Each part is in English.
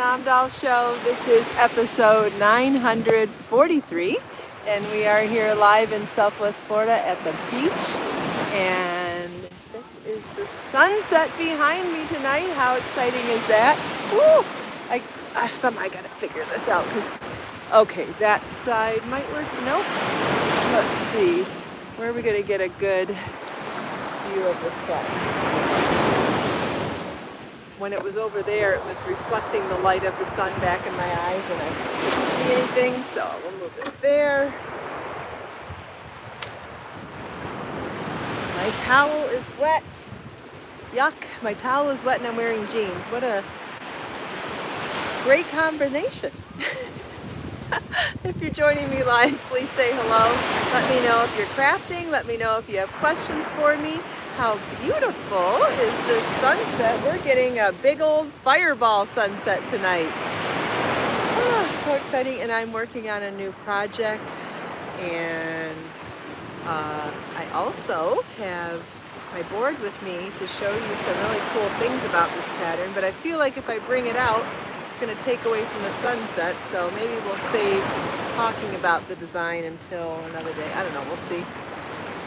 Omdahl Show. This is episode 943, and we are here live in Southwest Florida at the beach. And this is the sunset behind me tonight. How exciting is that? Woo! I gotta figure this out because, okay, that side might work. Nope. Let's see. Where are we gonna get a good view of the sun? When it was over there, it was reflecting the light of the sun back in my eyes and I couldn't see anything, so we'll move it there. My towel is wet. Yuck, my towel is wet and I'm wearing jeans. What a great combination. If you're joining me live, please say hello. Let me know if you're crafting. Let me know if you have questions for me. How beautiful is this sunset? We're getting a big old fireball sunset tonight. So exciting, and I'm working on a new project, and I also have my board with me to show you some really cool things about this pattern, but I feel like if I bring it out, it's going to take away from the sunset, so maybe we'll save talking about the design until another day. I don't know, we'll see.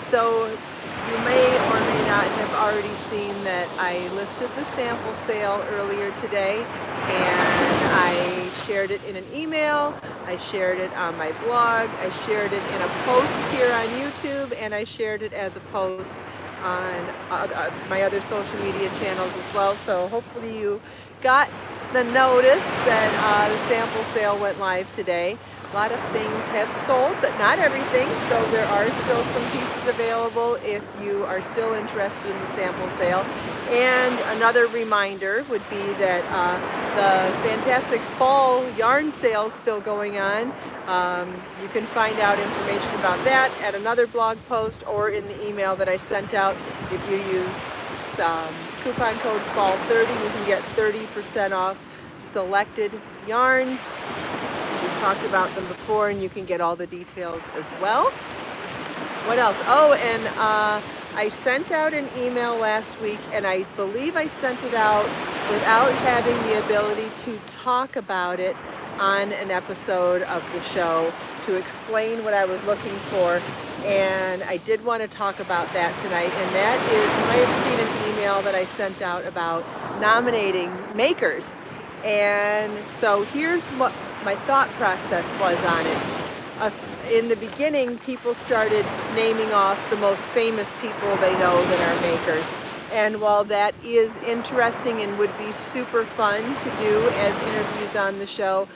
So you may or may not have already seen that I listed the sample sale earlier today, and I shared it in an email, I shared it on my blog, I shared it in a post here on YouTube, and I shared it as a post on my other social media channels as well. So hopefully you got the notice that the sample sale went live today. A lot of things have sold, but not everything, so there are still some pieces available if you are still interested in the sample sale. And another reminder would be that the fantastic fall yarn sale is still going on. You can find out information about that at another blog post or in the email that I sent out. If you use coupon code FALL30, you can get 30% off selected yarns. We've talked about them before, and you can get all the details as well. What else? Oh, and I sent out an email last week, and I believe I sent it out without having the ability to talk about it on an episode of the show to explain what I was looking for. And I did want to talk about that tonight, and that is, you might have seen an email that I sent out about nominating makers. And so here's what my thought process was on it. In the beginning, people started naming off the most famous people they know that are makers. And while that is interesting and would be super fun to do as interviews on the show,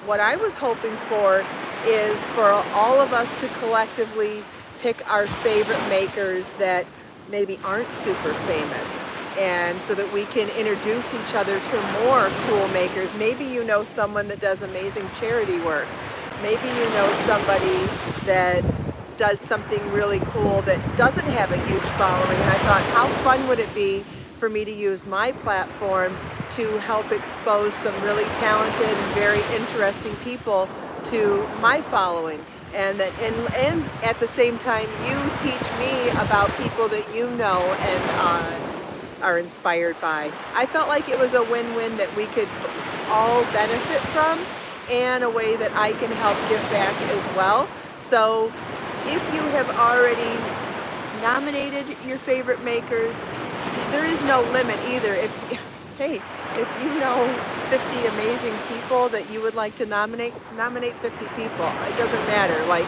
what I was hoping for is for all of us to collectively pick our favorite makers that maybe aren't super famous. And so that we can introduce each other to more cool makers. Maybe you know someone that does amazing charity work. Maybe you know somebody that does something really cool that doesn't have a huge following. And I thought, how fun would it be for me to use my platform to help expose some really talented and very interesting people to my following. And at the same time, you teach me about people that you know and are inspired by. I felt like it was a win-win that we could all benefit from, and a way that I can help give back as well. So if you have already nominated your favorite makers, there is no limit either. If you know 50 amazing people that you would like to nominate 50 people. It doesn't matter. Like,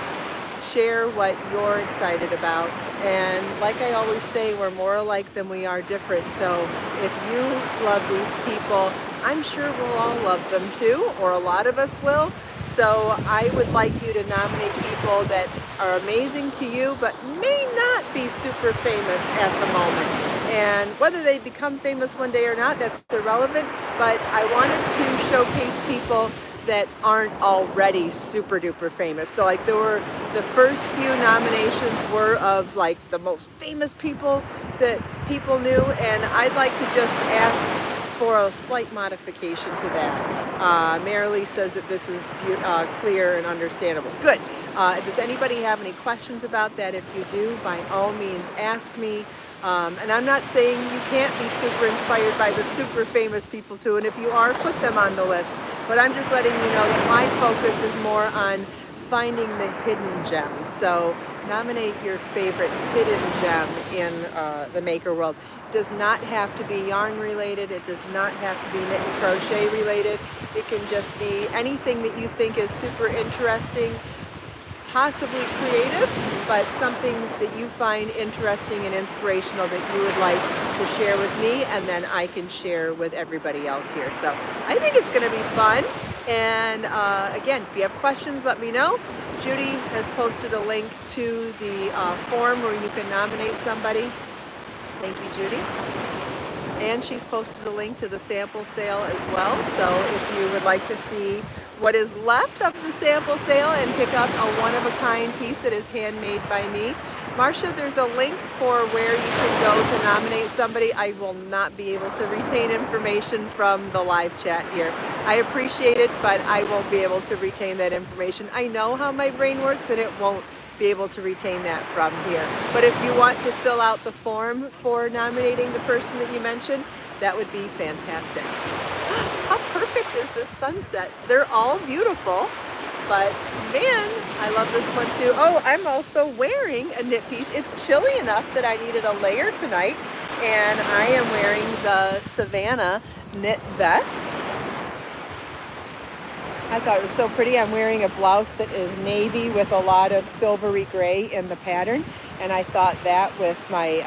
share what you're excited about. And like I always say, we're more alike than we are different. So if you love these people, I'm sure we'll all love them too, or a lot of us will. So I would like you to nominate people that are amazing to you, but may not be super famous at the moment. And whether they become famous one day or not, that's irrelevant. But I wanted to showcase people that aren't already super duper famous. So like the first few nominations were of like the most famous people that people knew, and I'd like to just ask for a slight modification to that. Marilee says that this is clear and understandable. Good. Does anybody have any questions about that? If you do, by all means, ask me. And I'm not saying you can't be super inspired by the super famous people too, and if you are, put them on the list. But I'm just letting you know that my focus is more on finding the hidden gems. So nominate your favorite hidden gem in the maker world. It does not have to be yarn related. It does not have to be knit and crochet related. It can just be anything that you think is super interesting, possibly creative, but something that you find interesting and inspirational that you would like to share with me, and then I can share with everybody else here. So I think it's going to be fun. And again, if you have questions, let me know. Judy has posted a link to the form where you can nominate somebody. Thank you, Judy. And she's posted a link to the sample sale as well. So if you would like to see what is left of the sample sale and pick up a one-of-a-kind piece that is handmade by me, Marcia, there's a link for where you can go to nominate somebody. I will not be able to retain information from the live chat here. I appreciate it, but I won't be able to retain that information. I know how my brain works, and it won't be able to retain that from here. But if you want to fill out the form for nominating the person that you mentioned, that would be fantastic. How perfect is this sunset? They're all beautiful, but man, I love this one too. Oh, I'm also wearing a knit piece. It's chilly enough that I needed a layer tonight, and I am wearing the Savannah knit vest. I thought it was so pretty. I'm wearing a blouse that is navy with a lot of silvery gray in the pattern, and I thought that with my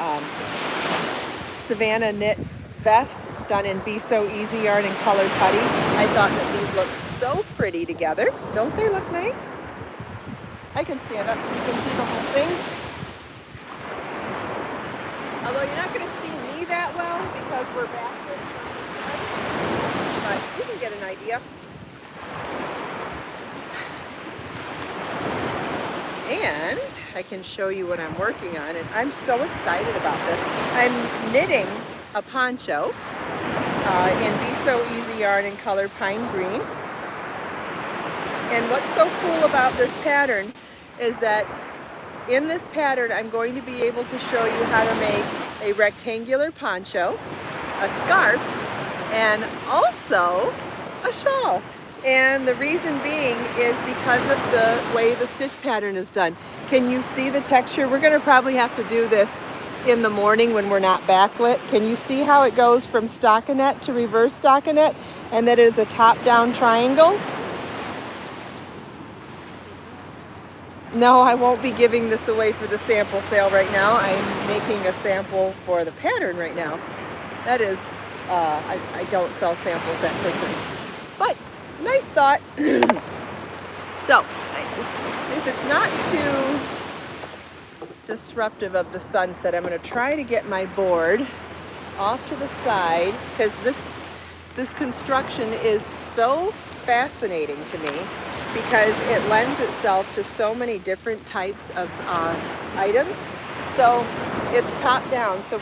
Savannah knit vest done in Be So Easy yarn and colored putty, I thought that these look so pretty together. Don't they look nice? I can stand up so you can see the whole thing. Although you're not going to see me that well because we're backlit, but you can get an idea. And I can show you what I'm working on, and I'm so excited about this. I'm knitting a poncho in Be So Easy yarn in color pine green. And what's so cool about this pattern is that in this pattern I'm going to be able to show you how to make a rectangular poncho, a scarf, and also a shawl. And the reason being is because of the way the stitch pattern is done. Can you see the texture? We're going to probably have to do this in the morning when we're not backlit. Can you see how it goes from stockinette to reverse stockinette, and that is a top-down triangle? No, I won't be giving this away for the sample sale right now. I'm making a sample for the pattern right now. That is, I don't sell samples that quickly. But nice thought. So, if it's not too disruptive of the sunset, I'm going to try to get my board off to the side, because this construction is so fascinating to me because it lends itself to so many different types of items. So it's top down. So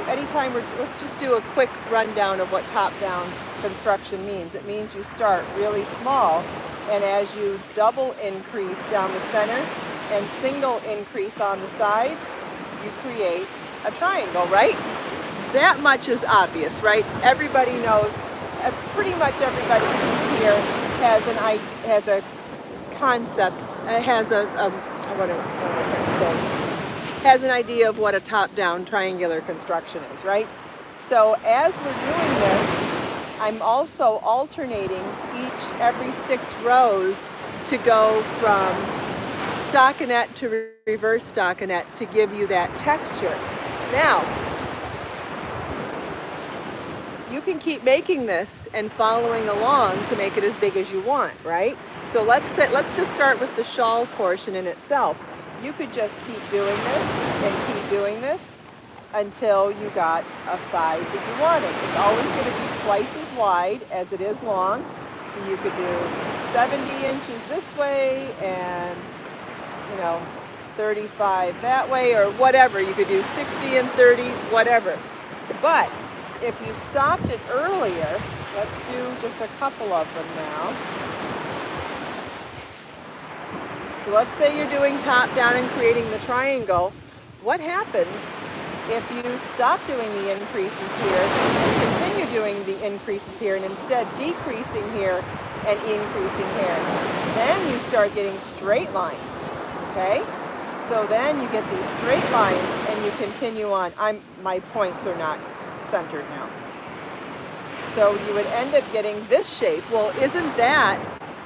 anytime let's just do a quick rundown of what top down construction means. It means you start really small, and as you double increase down the center and single increase on the sides, you create a triangle, right? That much is obvious, right? Everybody knows, pretty much everybody who's here has a concept, has has an idea of what a top-down triangular construction is, right? So as we're doing this, I'm also alternating every 6 rows to go from stockinette to reverse stockinette to give you that texture. Now, you can keep making this and following along to make it as big as you want, right? So let's just start with the shawl portion in itself. You could just keep doing this and keep doing this until you got a size that you wanted. It's always going to be twice as wide as it is long. So you could do 70 inches this way and, 35 that way, or whatever. You could do 60 and 30, whatever. But if you stopped it earlier, let's do just a couple of them now. So let's say you're doing top down and creating the triangle. What happens if you stop doing the increases here and continue doing the increases here and instead decreasing here and increasing here? Then you start getting straight lines, okay? So then you get these straight lines and you continue on. My points are not centered now. So you would end up getting this shape. Well, isn't that,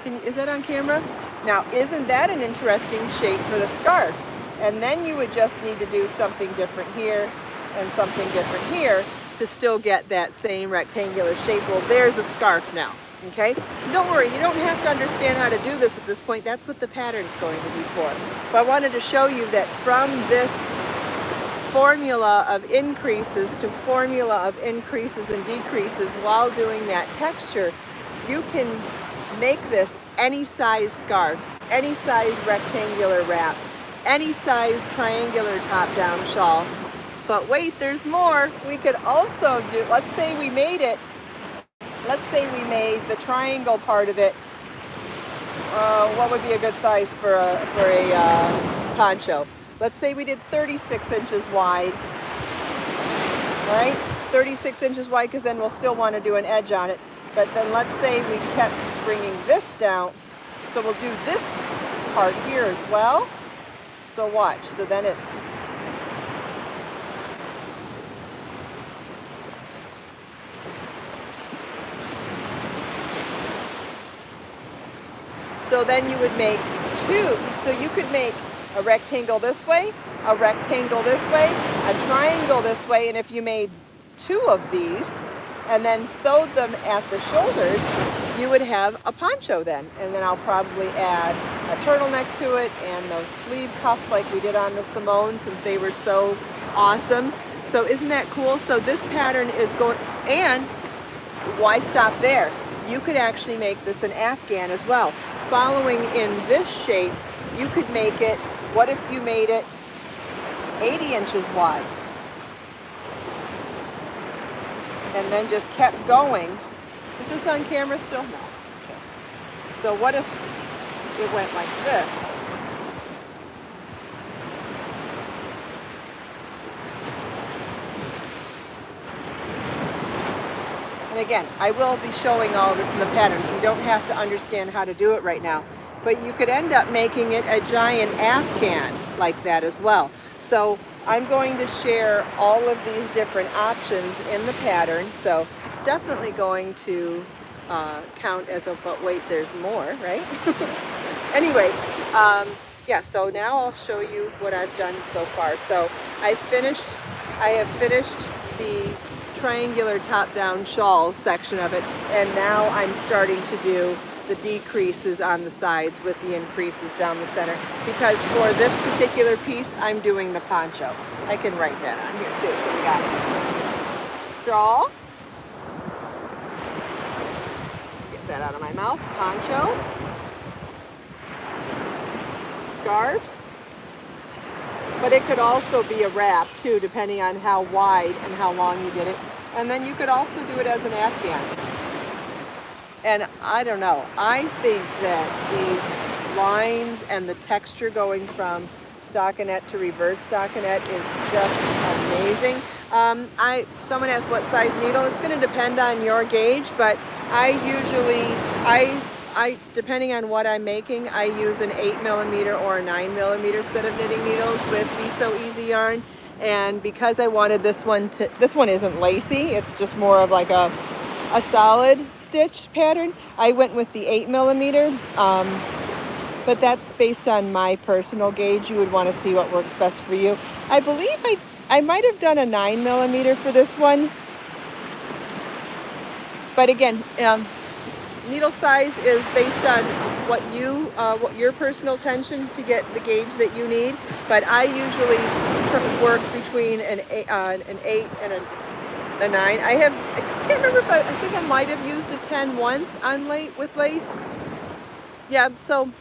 is that on camera? Now, isn't that an interesting shape for the scarf? And then you would just need to do something different here and something different here to still get that same rectangular shape. Well, there's a scarf now, okay? Don't worry, you don't have to understand how to do this at this point. That's what the pattern's going to be for. But I wanted to show you that from this formula of increases to formula of increases and decreases while doing that texture, you can make this any size scarf, any size rectangular wrap, any size triangular top-down shawl. But wait, there's more. We could also do, let's say we made the triangle part of it. What would be a good size for a poncho? Let's say we did 36 inches wide, right? 36 inches wide, because then we'll still want to do an edge on it. But then let's say we kept bringing this down. So we'll do this part here as well. So watch. So then it's so then you would make two. So you could make a rectangle this way, a rectangle this way, a triangle this way, and if you made two of these and then sewed them at the shoulders, you would have a poncho then. And then I'll probably add a turtleneck to it and those sleeve cuffs like we did on the Simone, since they were so awesome. So isn't that cool? So this pattern is going, and why stop there? You could actually make this an Afghan as well. Following in this shape, you could make it, what if you made it 80 inches wide? And then just kept going. Is this on camera still? No. Okay. So what if it went like this? And again, I will be showing all this in the pattern, so you don't have to understand how to do it right now. But you could end up making it a giant Afghan like that as well. So I'm going to share all of these different options in the pattern. So definitely going to count as a, but wait, there's more, right? Anyway, yeah, so now I'll show you what I've done so far. So I have finished the triangular top-down shawl section of it, and now I'm starting to do the decreases on the sides with the increases down the center, because for this particular piece I'm doing the poncho. I can write that on here too. So we got shawl, get that out of my mouth, poncho, scarf, but it could also be a wrap too, depending on how wide and how long you get it. And then you could also do it as an Afghan. And I don't know, I think that these lines and the texture going from stockinette to reverse stockinette is just amazing. Someone asked what size needle. It's going to depend on your gauge, but I usually, depending on what I'm making, I use an 8mm or a 9mm set of knitting needles with Be So Easy yarn. And because I wanted this one isn't lacy, it's just more of like a solid stitch pattern, I went with the 8mm, but that's based on my personal gauge. You would want to see what works best for you. I believe I might have done a 9mm for this one, but again, needle size is based on what your personal tension to get the gauge that you need. But I usually work between an 8 and a 9. I can't remember if I think I might have used a 10 once on with lace. Yeah, so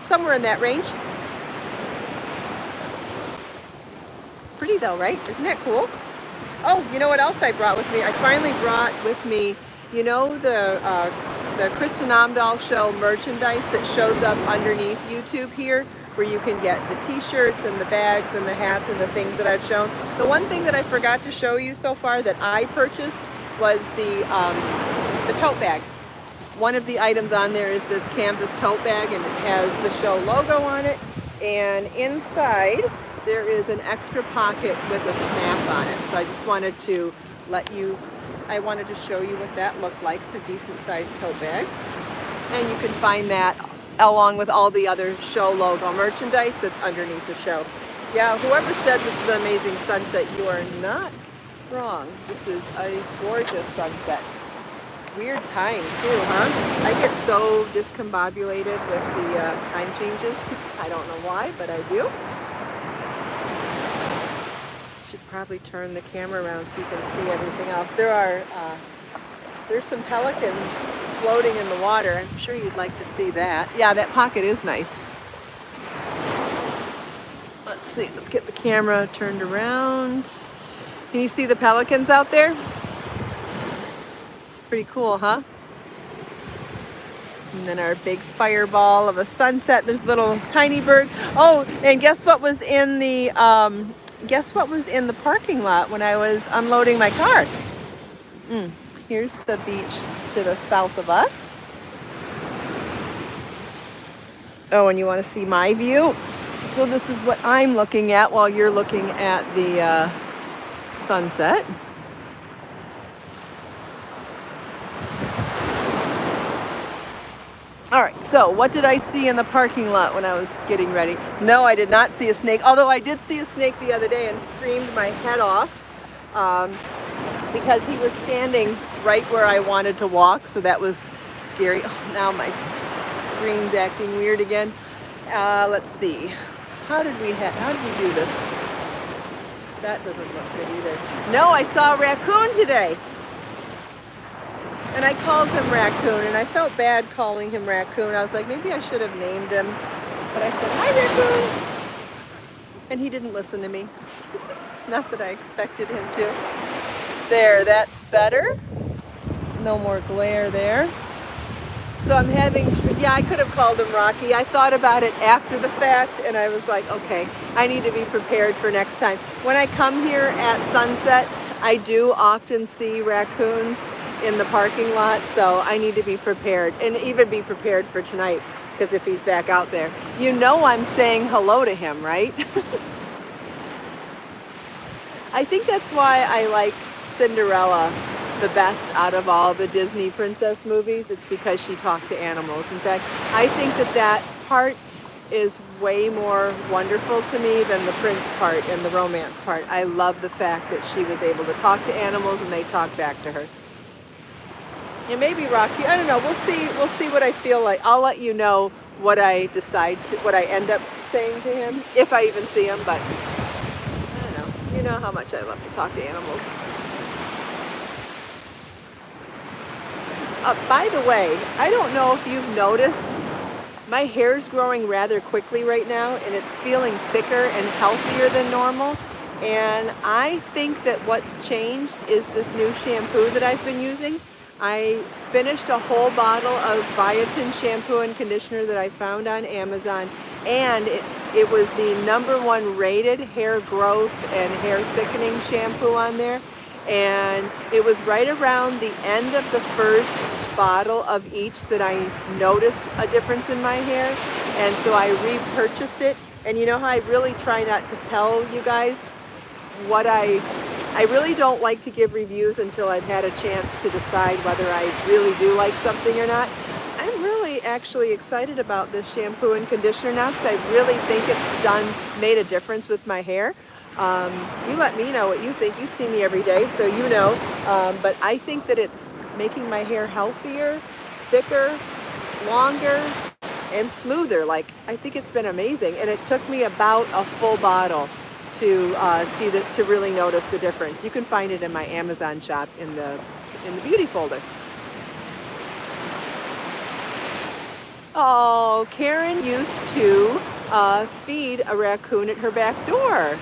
somewhere in that range. Pretty though, right? Isn't that cool? Oh, you know what else I brought with me? I finally brought with me, you know, the Kristin Omdahl show merchandise that shows up underneath YouTube here, where you can get the t-shirts and the bags and the hats and the things that I've shown. The one thing that I forgot to show you so far that I purchased was the tote bag. One of the items on there is this canvas tote bag, and it has the show logo on it, and inside there is an extra pocket with a snap on it. So I just wanted to wanted to show you what that looked like. It's a decent sized tote bag, and you can find that along with all the other show logo merchandise that's underneath the show. Yeah, whoever said this is an amazing sunset, you are not wrong. This is a gorgeous sunset. Weird time too, huh? I get so discombobulated with the time changes. I don't know why, but I do. Should probably turn the camera around so you can see everything else. There's some pelicans floating in the water. I'm sure you'd like to see that. Yeah, that pocket is nice. Let's see, let's get the camera turned around. Can you see the pelicans out there? Pretty cool, huh? And then our big fireball of a sunset. There's little tiny birds. Oh, and guess what was in the parking lot when I was unloading my car? Here's the beach to the south of us. Oh, and you want to see my view? So this is what I'm looking at while you're looking at the sunset. All right, so what did I see in the parking lot when I was getting ready? No, I did not see a snake, although I did see a snake the other day and screamed my head off because he was standing right where I wanted to walk, so that was scary. Oh, now my screen's acting weird again. Let's see. How did we do this? That doesn't look good either. No, I saw a raccoon today. And I called him Raccoon, and I felt bad calling him Raccoon. I was like, maybe I should have named him. But I said, hi, Raccoon. And he didn't listen to me. Not that I expected him to. There, that's better. No more glare there. So I'm I could have called him Rocky. I thought about it after the fact, and I was like, okay, I need to be prepared for next time. When I come here at sunset, I do often see raccoons in the parking lot, so I need to be prepared, and even be prepared for tonight, because if he's back out there, you know I'm saying hello to him, right? I think that's why I like Cinderella the best out of all the Disney princess movies. It's because she talked to animals. In fact, I think that part is way more wonderful to me than the prince part and the romance part. I love the fact that she was able to talk to animals and they talked back to her. And maybe Rocky, I don't know, we'll see what I feel like. I'll let you know what I end up saying to him, if I even see him, but I don't know. You know how much I love to talk to animals. By the way, I don't know if you've noticed, my hair's growing rather quickly right now, and it's feeling thicker and healthier than normal. And I think that what's changed is this new shampoo that I've been using. I finished a whole bottle of biotin shampoo and conditioner that I found on Amazon, and it was the #1 rated hair growth and hair thickening shampoo on there. And it was right around the end of the first bottle of each that I noticed a difference in my hair, and so I repurchased it. And you know how I really try not to tell you guys what I really don't like to give reviews until I've had a chance to decide whether I really do like something or not. I'm really actually excited about this shampoo and conditioner now, because I really think it's made a difference with my hair. You let me know what you think. You see me every day, so you know. But I think that it's making my hair healthier, thicker, longer, and smoother. Like, I think it's been amazing. And it took me about a full bottle to to really notice the difference. You can find it in my Amazon shop in the beauty folder. Oh, Karen used to feed a raccoon at her back door.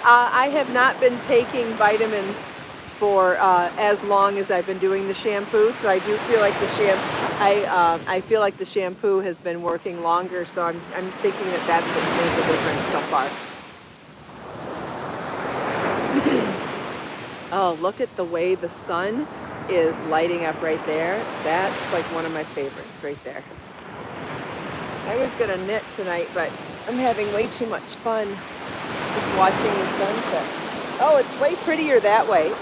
I have not been taking vitamins for as long as I've been doing the shampoo, so I do feel like I feel like the shampoo has been working longer, so I'm thinking that that's what's made the difference so far. Oh, look at the way the sun is lighting up right there. That's like one of my favorites right there. I was gonna knit tonight, but I'm having way too much fun just watching the sunset. Oh, it's way prettier that way.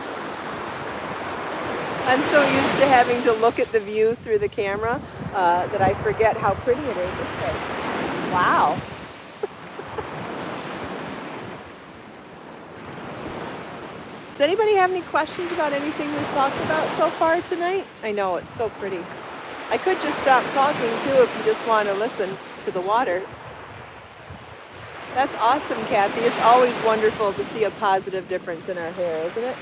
I'm so used to having to look at the view through the camera that I forget how pretty it is this way. Wow. Does anybody have any questions about anything we've talked about so far tonight? I know, it's so pretty. I could just stop talking too if you just want to listen to the water. That's awesome, Kathy. It's always wonderful to see a positive difference in our hair, isn't it?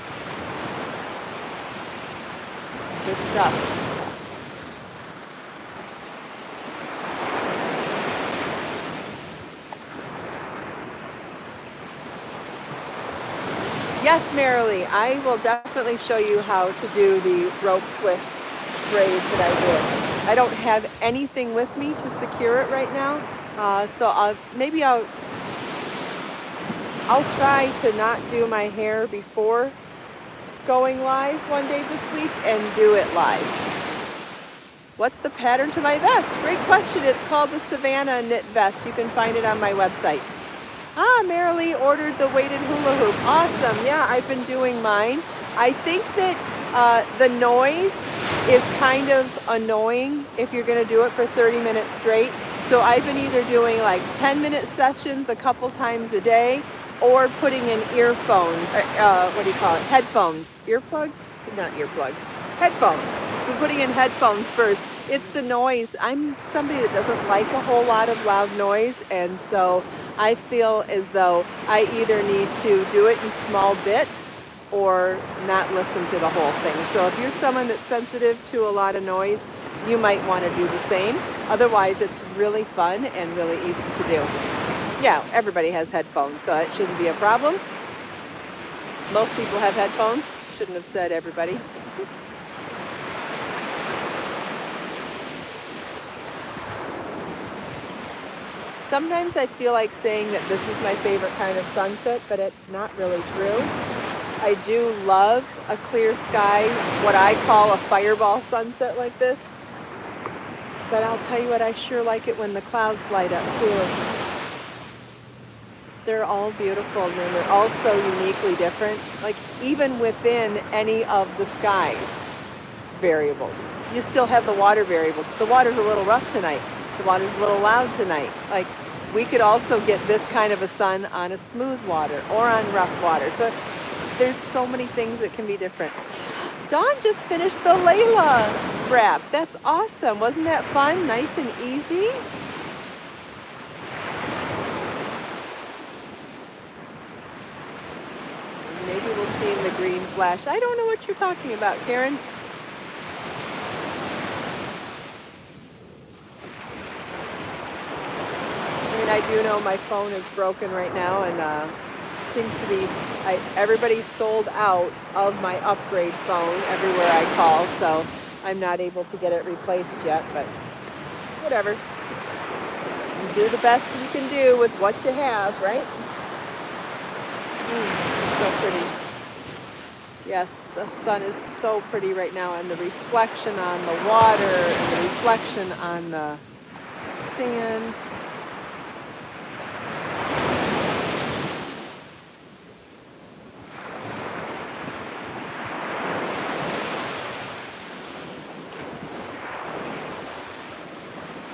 Good stuff. Yes, Marilee, I will definitely show you how to do the rope twist braid that I did. I don't have anything with me to secure it right now, so I'll try to not do my hair before going live one day this week and do it live. What's the pattern to my vest? Great question. It's called the Savannah Knit Vest. You can find it on my website. Ah, Marilee ordered the weighted hula hoop. Awesome. Yeah, I've been doing mine. I think that the noise is kind of annoying if you're going to do it for 30 minutes straight. So I've been either doing like 10-minute sessions a couple times a day or putting in earphones, what do you call it? Headphones. Earplugs? Not earplugs. Headphones. We're putting in headphones first. It's the noise. I'm somebody that doesn't like a whole lot of loud noise, and so I feel as though I either need to do it in small bits or not listen to the whole thing. So if you're someone that's sensitive to a lot of noise, you might want to do the same. Otherwise, it's really fun and really easy to do. Yeah, everybody has headphones, so it shouldn't be a problem. Most people have headphones. Shouldn't have said everybody. Sometimes I feel like saying that this is my favorite kind of sunset, but it's not really true. I do love a clear sky, what I call a fireball sunset like this. But I'll tell you what, I sure like it when the clouds light up too. They're all beautiful and they're all so uniquely different. Like even within any of the sky variables, you still have the water variable. The water's a little rough tonight. The water's a little loud tonight. Like we could also get this kind of a sun on a smooth water or on rough water. So there's so many things that can be different. Dawn just finished the Layla wrap. That's awesome. Wasn't that fun? Nice and easy. Maybe we'll see in the green flash. I don't know what you're talking about, Karen. I do know my phone is broken right now, and seems to be everybody's sold out of my upgrade phone everywhere I call, so I'm not able to get it replaced yet, but whatever. You do the best you can do with what you have, right? This is so pretty. Yes, the sun is so pretty right now, and the reflection on the water and the reflection on the sand.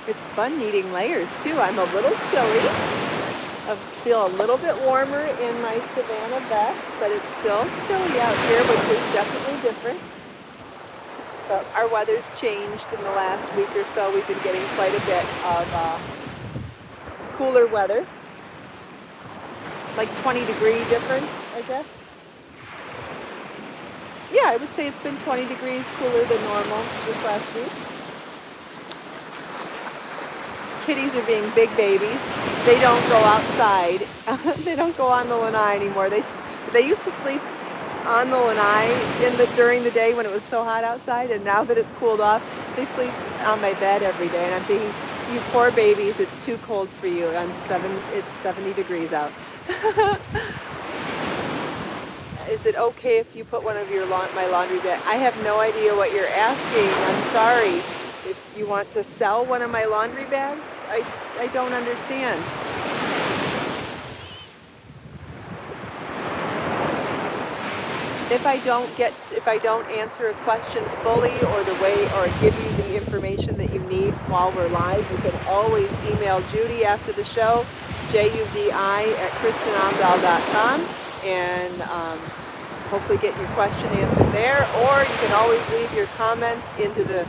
It's fun needing layers too. I'm a little chilly. I feel a little bit warmer in my Savannah vest, but it's still chilly out here, which is definitely different. But our weather's changed in the last week or so. We've been getting quite a bit of cooler weather. Like 20-degree difference, I guess. Yeah, I would say it's been 20 degrees cooler than normal this last week. kitties are being big babies. They don't go outside. They don't go on the lanai anymore. They used to sleep on the lanai during the day when it was so hot outside, and now that it's cooled off, they sleep on my bed every day. And I'm thinking, you poor babies, it's too cold for you. It's 70 degrees out. Is it okay if you put one of my laundry bag? I have no idea what you're asking. I'm sorry. If you want to sell one of my laundry bags, I don't understand. If I don't answer a question fully or give you the information that you need while we're live, you can always email Judy after the show, judi@KristinOmdahl.com, and hopefully get your question answered there. Or you can always leave your comments in the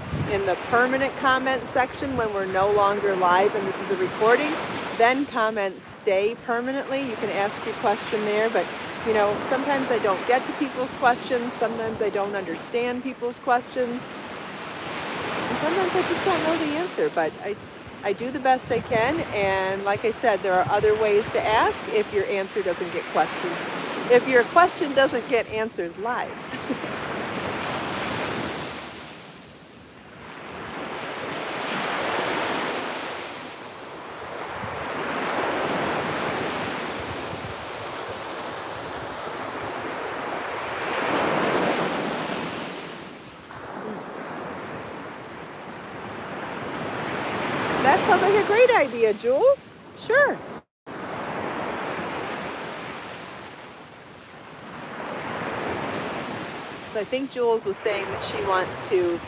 permanent comment section when we're no longer live and this is a recording. Then comments stay permanently. You can ask your question there, but sometimes I don't get to people's questions. Sometimes I don't understand people's questions. And sometimes I just don't know the answer, but I do the best I can. And like I said, there are other ways to ask if your answer doesn't get questioned. If your question doesn't get answered live. That sounds like a great idea, Jules. Sure. So I think Jules was saying that she wants to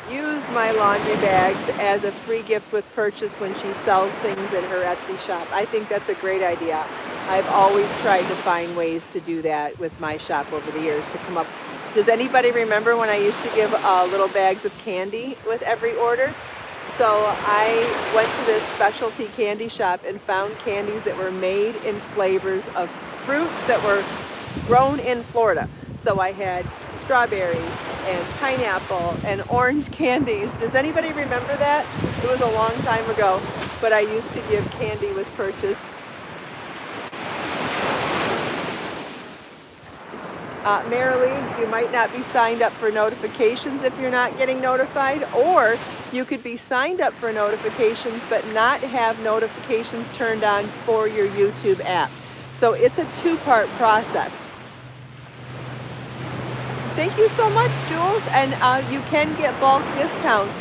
use my laundry bags as a free gift with purchase when she sells things in her Etsy shop. I think that's a great idea. I've always tried to find ways to do that with my shop over the years to come up. Does anybody remember when I used to give little bags of candy with every order? So I went to this specialty candy shop and found candies that were made in flavors of fruits that were grown in Florida. So I had strawberry and pineapple and orange candies. Does anybody remember that? It was a long time ago, but I used to give candy with purchase. Marilee, you might not be signed up for notifications if you're not getting notified, or you could be signed up for notifications but not have notifications turned on for your YouTube app. So it's a two-part process. Thank you so much, Jules. And you can get bulk discounts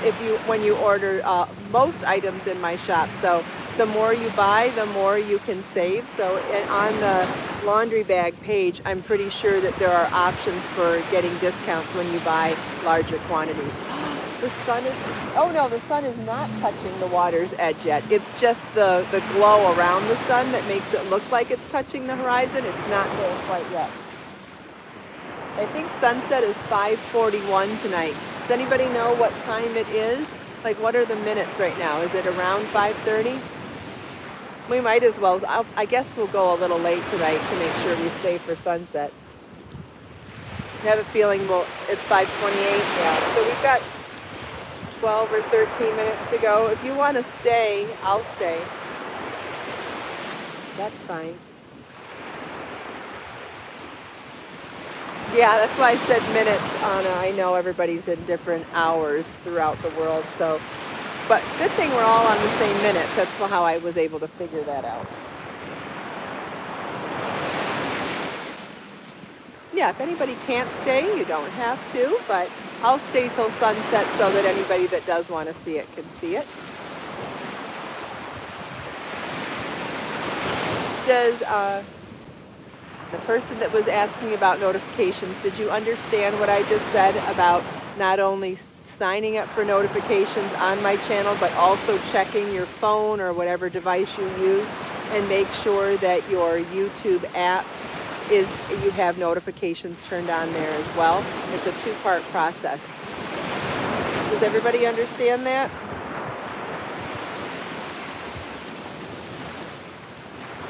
when you order most items in my shop. So the more you buy, the more you can save. So on the laundry bag page, I'm pretty sure that there are options for getting discounts when you buy larger quantities. The sun is not touching the water's edge yet. It's just the glow around the sun that makes it look like it's touching the horizon. It's not there quite yet. I think sunset is 5:41 tonight. Does anybody know what time it is? Like, what are the minutes right now? Is it around 5:30? We might as well. I guess we'll go a little late tonight to make sure we stay for sunset. I have a feeling it's 5:28. Yeah. So we've got 12 or 13 minutes to go. If you want to stay, I'll stay. That's fine. Yeah, that's why I said minutes, Anna. I know everybody's in different hours throughout the world, so. But good thing we're all on the same minutes. That's how I was able to figure that out. Yeah, if anybody can't stay, you don't have to, but I'll stay till sunset so that anybody that does want to see it can see it. Does the person that was asking about notifications, did you understand what I just said about not only signing up for notifications on my channel, but also checking your phone or whatever device you use and make sure that your YouTube app you have notifications turned on there as well? It's a two-part process. Does everybody understand that?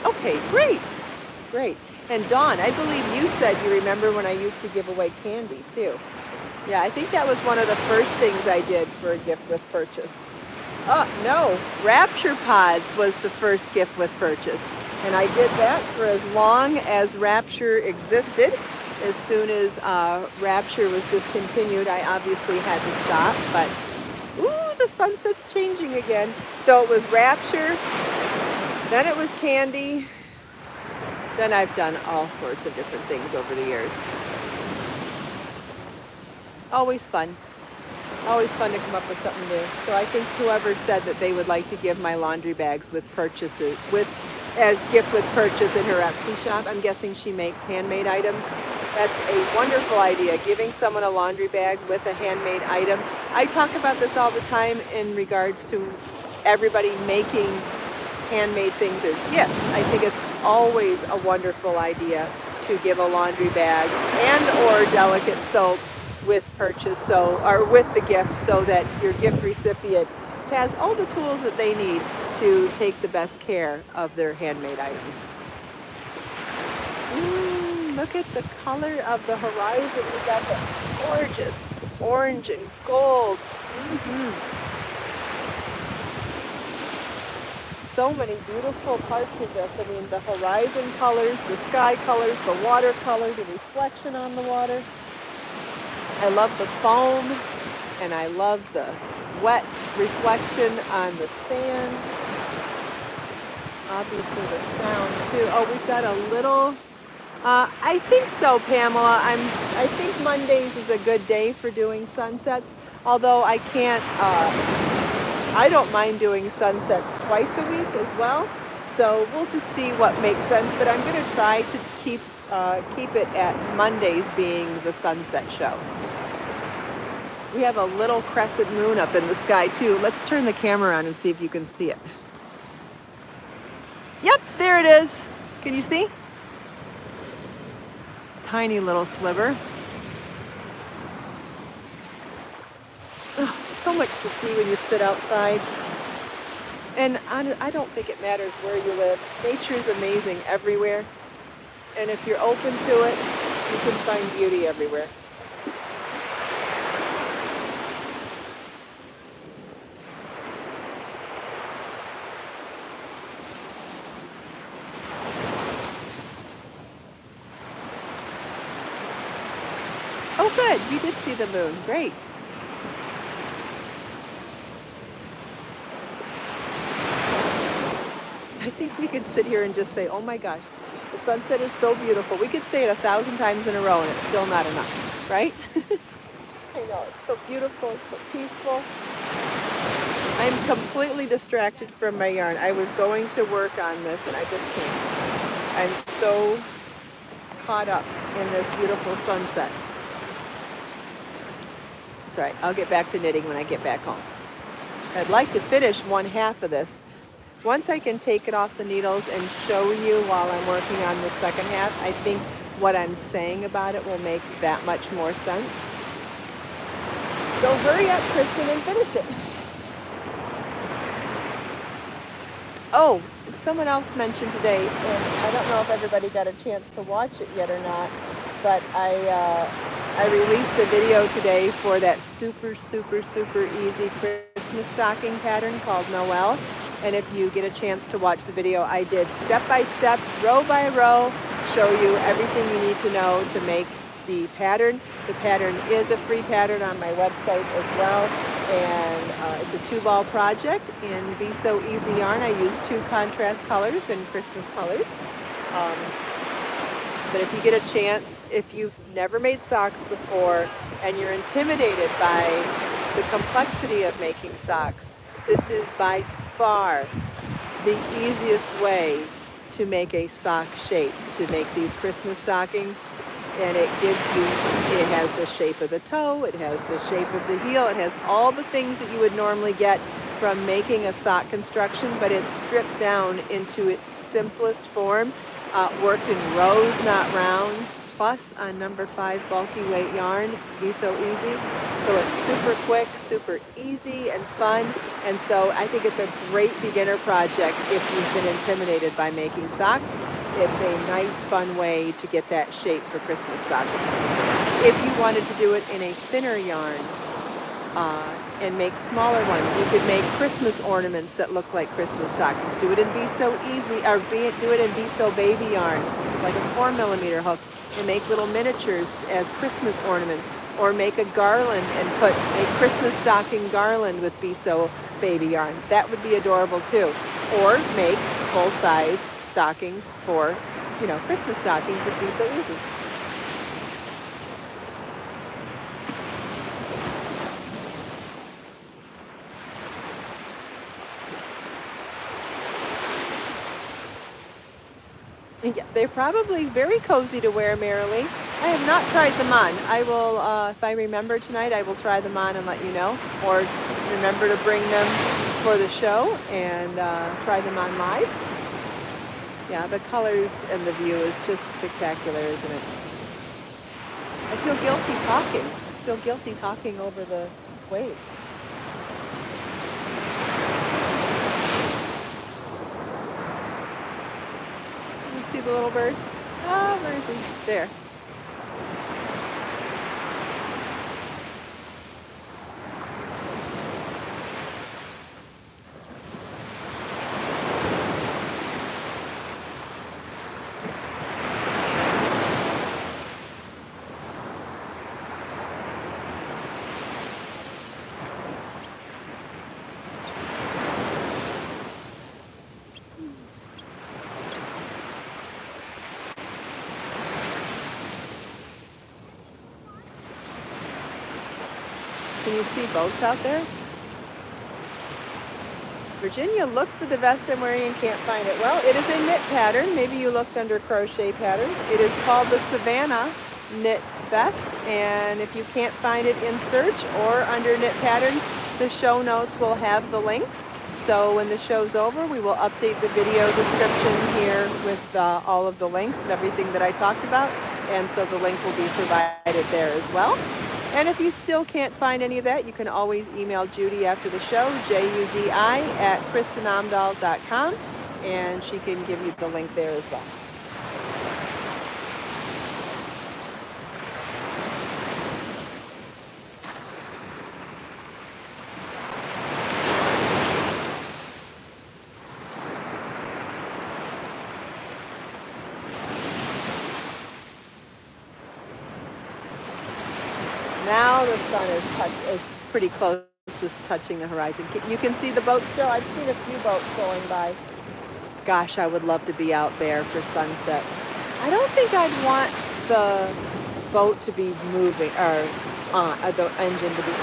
Okay, great. Great. And Dawn, I believe you said you remember when I used to give away candy too. Yeah, I think that was one of the first things I did for a gift with purchase. No, Rapture Pods was the first gift with purchase. And I did that for as long as Rapture existed. As soon as Rapture was discontinued, I obviously had to stop. But, ooh, the sunset's changing again. So it was Rapture, then it was Candy, then I've done all sorts of different things over the years. Always fun. Always fun to come up with something new. So I think whoever said that they would like to give my laundry bags with purchases, as gift with purchase in her Etsy shop, I'm guessing she makes handmade items. That's a wonderful idea, giving someone a laundry bag with a handmade item. I talk about this all the time in regards to everybody making handmade things as gifts. I think it's always a wonderful idea to give a laundry bag and or delicate soap with purchase, or with the gift, so that your gift recipient has all the tools that they need to take the best care of their handmade items. Look at the color of the horizon. We got the gorgeous orange and gold. So many beautiful parts of this. I mean, the horizon colors, the sky colors, the water color, the reflection on the water. I love the foam, and I love the wet reflection on the sand. Obviously the sound too. Oh, we've got a little, I think so, Pamela. I think Mondays is a good day for doing sunsets, although I can't, I don't mind doing sunsets twice a week as well. So we'll just see what makes sense, but I'm going to try to keep it at Mondays being the sunset show. We have a little crescent moon up in the sky too. Let's turn the camera on and see if you can see it. Yep, there it is. Can you see? Tiny little sliver. Oh, so much to see when you sit outside. And I don't think it matters where you live. Nature is amazing everywhere. And if you're open to it, you can find beauty everywhere. Oh, good. You did see the moon. Great. I think we could sit here and just say, oh my gosh, the sunset is so beautiful. We could say it 1,000 times in a row and it's still not enough, right? I know, it's so beautiful, it's so peaceful. I'm completely distracted from my yarn. I was going to work on this and I just can't. I'm so caught up in this beautiful sunset. It's all right, I'll get back to knitting when I get back home. I'd like to finish one half of this. Once I can take it off the needles and show you while I'm working on the second half, I think what I'm saying about it will make that much more sense. So hurry up, Kristin, and finish it. Oh, someone else mentioned today, and I don't know if everybody got a chance to watch it yet or not, but I released a video today for that super, super, super easy Christmas stocking pattern called Noel. And if you get a chance to watch the video, I did step by step, row by row, show you everything you need to know to make the pattern. The pattern is a free pattern on my website as well. And it's a 2-ball project in Be So Easy yarn. I use 2 contrast colors and Christmas colors. But if you get a chance, if you've never made socks before and you're intimidated by the complexity of making socks, this is by far the easiest way to make a sock shape, to make these Christmas stockings. And it has the shape of the toe, it has the shape of the heel, it has all the things that you would normally get from making a sock construction, but it's stripped down into its simplest form, worked in rows, not rounds, plus on number 5 bulky weight yarn, Be So Easy. So it's super quick, super easy and fun. And so I think it's a great beginner project if you've been intimidated by making socks. It's a nice, fun way to get that shape for Christmas stockings. If you wanted to do it in a thinner yarn, and make smaller ones. You could make Christmas ornaments that look like Christmas stockings. Do it in Be So Easy, or do it in Be So Baby yarn, like a 4mm hook, and make little miniatures as Christmas ornaments. Or make a garland and put a Christmas stocking garland with Be So Baby yarn. That would be adorable too. Or make full-size stockings for, Christmas stockings would Be So Easy. Yeah, they're probably very cozy to wear, Marilee. I have not tried them on. I will, if I remember tonight, I will try them on and let you know. Or remember to bring them for the show and try them on live. Yeah, the colors and the view is just spectacular, isn't it? I feel guilty talking. I feel guilty talking over the waves. See the little bird? Ah, where is he? There. Can you see boats out there? Virginia, look for the vest I'm wearing and can't find it. Well, it is a knit pattern. Maybe you looked under crochet patterns. It is called the Savannah knit vest. And if you can't find it in search or under knit patterns, the show notes will have the links. So when the show's over, we will update the video description here with all of the links and everything that I talked about. And so the link will be provided there as well. And if you still can't find any of that, you can always email Judy after the show, judi@kristinomdahl.com, and she can give you the link there as well. Now the sun is pretty close to touching the horizon. You can see the boats still. I've seen a few boats going by. Gosh, I would love to be out there for sunset. I don't think I'd want the boat to be moving, or the engine to be on.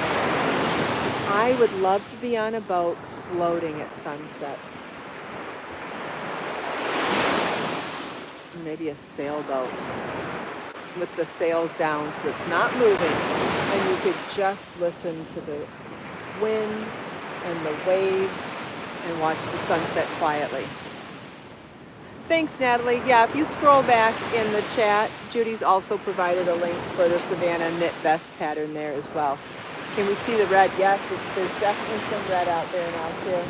I would love to be on a boat floating at sunset. Maybe a sailboat with the sails down so it's not moving, and you could just listen to the wind and the waves and watch the sunset quietly. Thanks, Natalie. Yeah, if you scroll back in the chat, Judy's also provided a link for the Savannah knit vest pattern there as well. Can we see the red? Yes, there's definitely some red out there now too.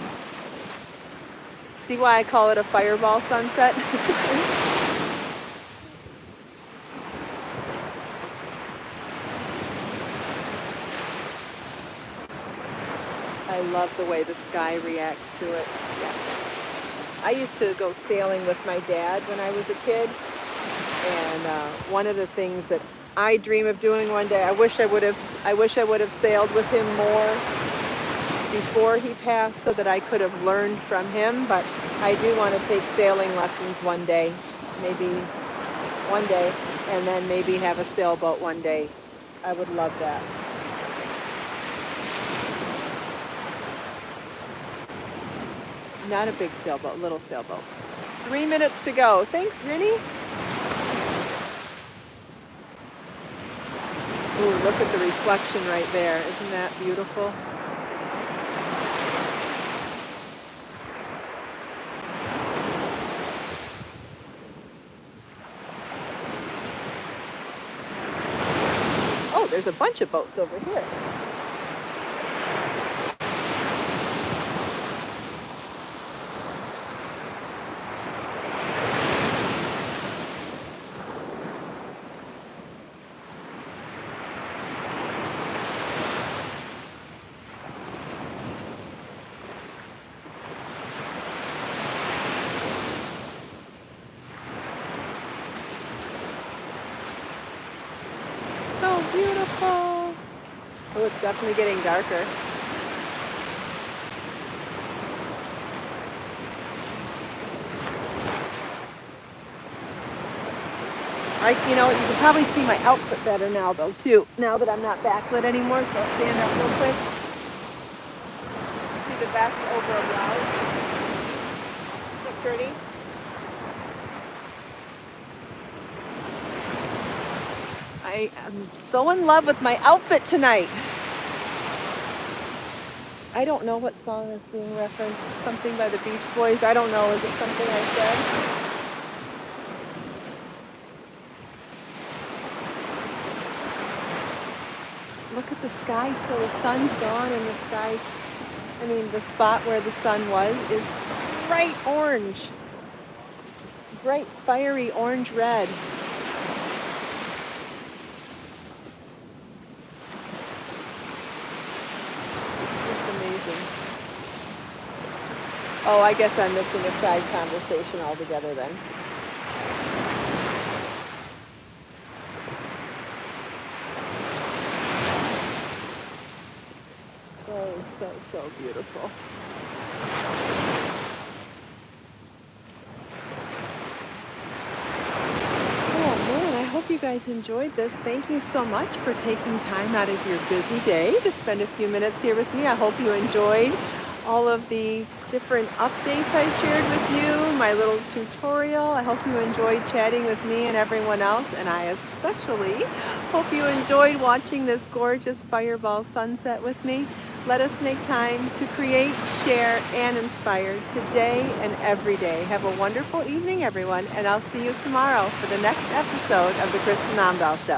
See why I call it a fireball sunset? I love the way the sky reacts to it. Yeah. I used to go sailing with my dad when I was a kid, and one of the things that I dream of doing one day, I wish I would have sailed with him more before he passed so that I could have learned from him, but I do want to take sailing lessons one day, maybe one day, and then maybe have a sailboat one day. I would love that. Not a big sailboat, little sailboat. 3 minutes to go. Thanks, Rinny. Ooh, look at the reflection right there. Isn't that beautiful? Oh, there's a bunch of boats over here. definitely getting darker. You know, you can probably see my outfit better now though too. Now that I'm not backlit anymore, so I'll stand up real quick. See the vest over a blouse. Isn't it pretty? I am so in love with my outfit tonight. I don't know what song is being referenced. Something by the Beach Boys. I don't know. Is it something I said? Look at the sky still. The sun's gone and the sky, I mean, the spot where the sun was is bright orange. Bright, fiery orange red. Just amazing. Oh, I guess I'm missing a side conversation altogether then. So beautiful. Oh man, I hope you guys enjoyed this. Thank you so much for taking time out of your busy day to spend a few minutes here with me. I hope you enjoyed all of the different updates I shared with you, my little tutorial. I hope you enjoyed chatting with me and everyone else, and I especially hope you enjoyed watching this gorgeous fireball sunset with me. Let us make time to create, share, and inspire today and every day. Have a wonderful evening, everyone, and I'll see you tomorrow for the next episode of the Kristin Omdahl Show.